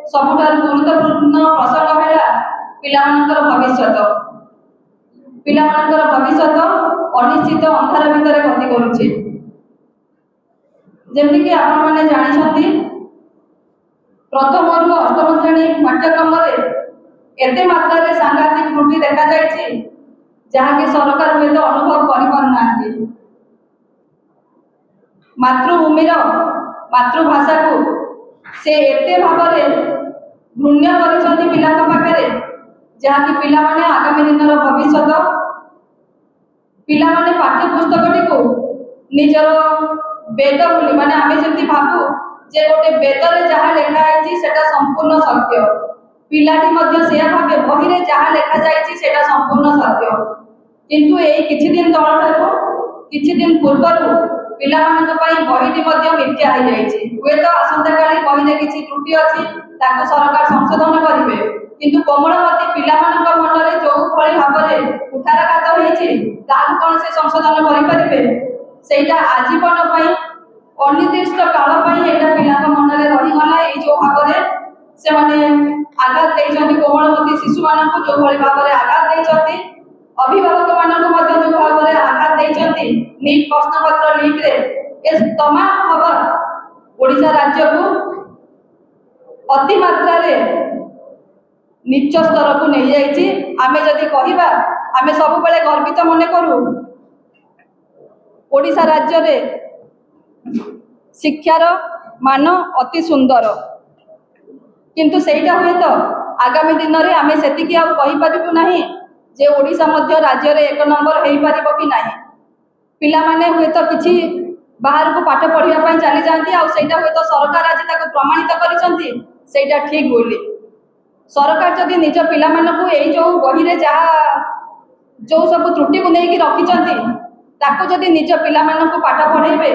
सबुठारु गुरुत्वपूर्ण प्रसंग है पिलामानंकर भविष्यत। पिलामानंकर भविष्यत अनिश्चित अंधार भितर गति करुचे। जेमती कि आपण माने जानिछंती प्रथम रु अष्टम श्रेणी पाठ्यक्रम एते मात्रा रे सांघातिक त्रुटि देखा जायछि जहाँकि सरकार हुए तो अनुभव कर मातृभूमिर मातृभाषा को से एते भाव घृण्य करिसंती पिलांक पाखरे जहाँकि पिला माने आगामी दिनर भविष्यत। पिला माने पाठ्यपुस्तकटी को निजर वेद बोली माने आमे जेमती भाबू जे गोटे वेदरे जहाँ लेखा है सेटा संपूर्ण सत्य। पिलाटी मध्य से भावे बही रे जहाँ लेखा जाइछि सेटा संपूर्ण सत्य। किंतु एई किछि दिन तळठारु किछि दिन पूर्वरु पिला मानक पई बहीटी मध्य मिथ्या हो जाइछि। हुए तो आसंता काली बहीरे किछि त्रुटि अछि ताको सरकार संशोधन करिवे किंतु कोमलमती पिला मानक मनरे जो भली भाबरे कुठाराघात होइछि ताको कोन से संशोधन करि परिबे सेटा आजीवन पई अनिर्दिष्ट काल पई एटा पिलाक मनरे रहि गला। एई जो भाबरे से माने आघात देइछंती कोमलमती शिशु मानक जो भली भाबरे आघात देइछंती अभिभावक मानक मध्य जो भाबरे आघात देइछंती नीट प्रश्न पत्र लीक रे ए तमाम खबर ओडिशा राज्य को अति मात्रा रे नीच स्तर को नहीं जाइछि। आमे जदि कहिबा आमे सब बेले गर्वित मने करू ओडिशा राज्य रे शिक्षार मान अति सुंदर किंतु सेटा हुए तो आगामी दिन रे आमे सेतिकी आ कहि परिबु नाही जे ओडिशा मध्य राज्य रे एक नंबर हेई परिबो कि नाही। पिला माने हुए तो किछि बाहर को पाठ पढ़िया पई चली जांती आ सेटा हुए तो सरकार आज ताको प्रमाणित करिसंती सेटा ठीक बोली। सरकार जदि निज पिला मानकु एई जो बही रे जहा जो सब त्रुटि को नेकी रखिचंती ताको जदि निज पिला मानकु पाठ पढ़ेबे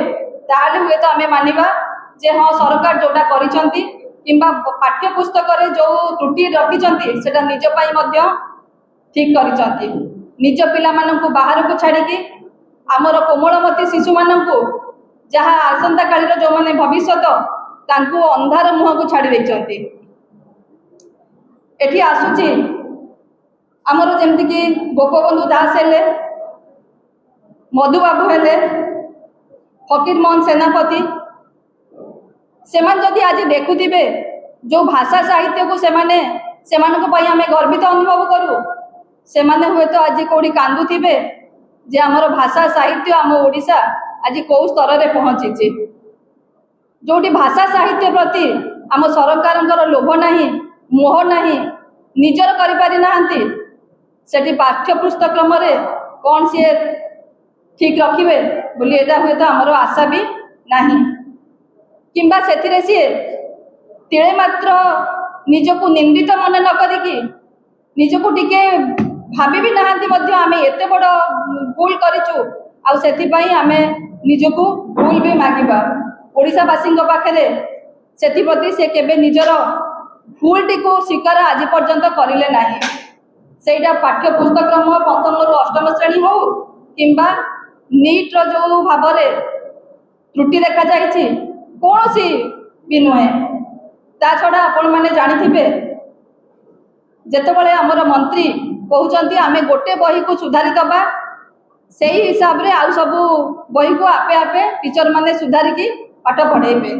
ताले हुए तो आमे मानिबा जे हां सरकार जोटा करिचंती किंबा पाठ्य पुस्तक रे जो त्रुटि रखिचंती सेटा निज पई मध्य ठीक करिचंती। निज पिला मानकु बाहर को छाड़ी की आमर कोमलमती शिशु मानकु जहा आसंता कालीर जो माने भविष्यत तांकु अंधार मुह को छाड़ी देइचंती। एठी आसुची आमर जेमति कि गोपबंधु दास हेले मधुबाबू हेले फकीर मोहन सेनापति सेमान जदि आज देखुथिबे जो भाषा साहित्य को सेमाने सेमानक पई आमे गर्वित अनुभव करू सेमाने हुए तो आज कोडी कांदुथिबे जे आमर भाषा साहित्य आम ओडिशा आज को स्तर रे पहुंची जोटी भाषा साहित्य प्रति आम सरकारंकर लोभ नाही मोह नाही निजर करि पारि नाहंती सेठी पाठ्यपुस्तक्रम रे कौन सी ठीक रखिबे बोली एटा हुए तो आमर आशा भी नाही किंबा सेथिरे सी तिळे मात्र निजको निंदित मन न करिकी निजको टिके भाबी भी नाहंती मध्य आमे एते बड़ भूल करिचु आ सेथि पई आमे निजको भूल भी मागिबा ओडिशावासी पाखरे सेथि प्रति से केबे निजर भूलटी को स्वीकार आज पर्यंत करिले नाही। सेटा पाठ्य पुस्तक्रम प्रथम रु अष्टम श्रेणी हो किंबा नीट रो जो भाबरे त्रुटि देखा जाइछि कौन सी भी नुहे। ता छड़ा आपण माने जानिथिबे जेतेबेले हमर मंत्री कहउचंती आमे गोटे बही को सुधारी दबा सेही हिसाब रे आउ सब बही को आपे आपे टीचर माने सुधारी की पाठ पढ़ेबे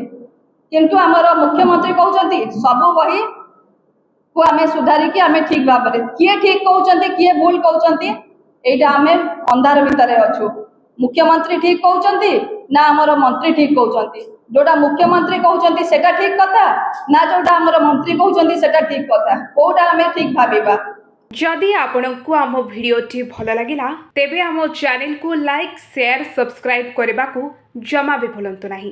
किंतु हमर मुख्यमंत्री कहउचंती सब बही को आमे सुधारी की आमे ठीक भाबरे किए ठीक कहउचंती किए भूल कहउचंती एटा आमे अंधार भितरे अछु। मुख्यमंत्री ठीक कहउचंती ना हमर मंत्री ठीक कहउचंती जोटा मुख्यमंत्री कहउचंती सेटा ठीक कथा ना जोटा हमर मंत्री कहउचंती सेटा ठीक कथा कोटा आमे ठीक भाबिबा। जदि आपंक आम भिडी भल लगा तेबे आम चैनल को लाइक शेयर सब्सक्राइब करने को जमा भी भूलु नहीं।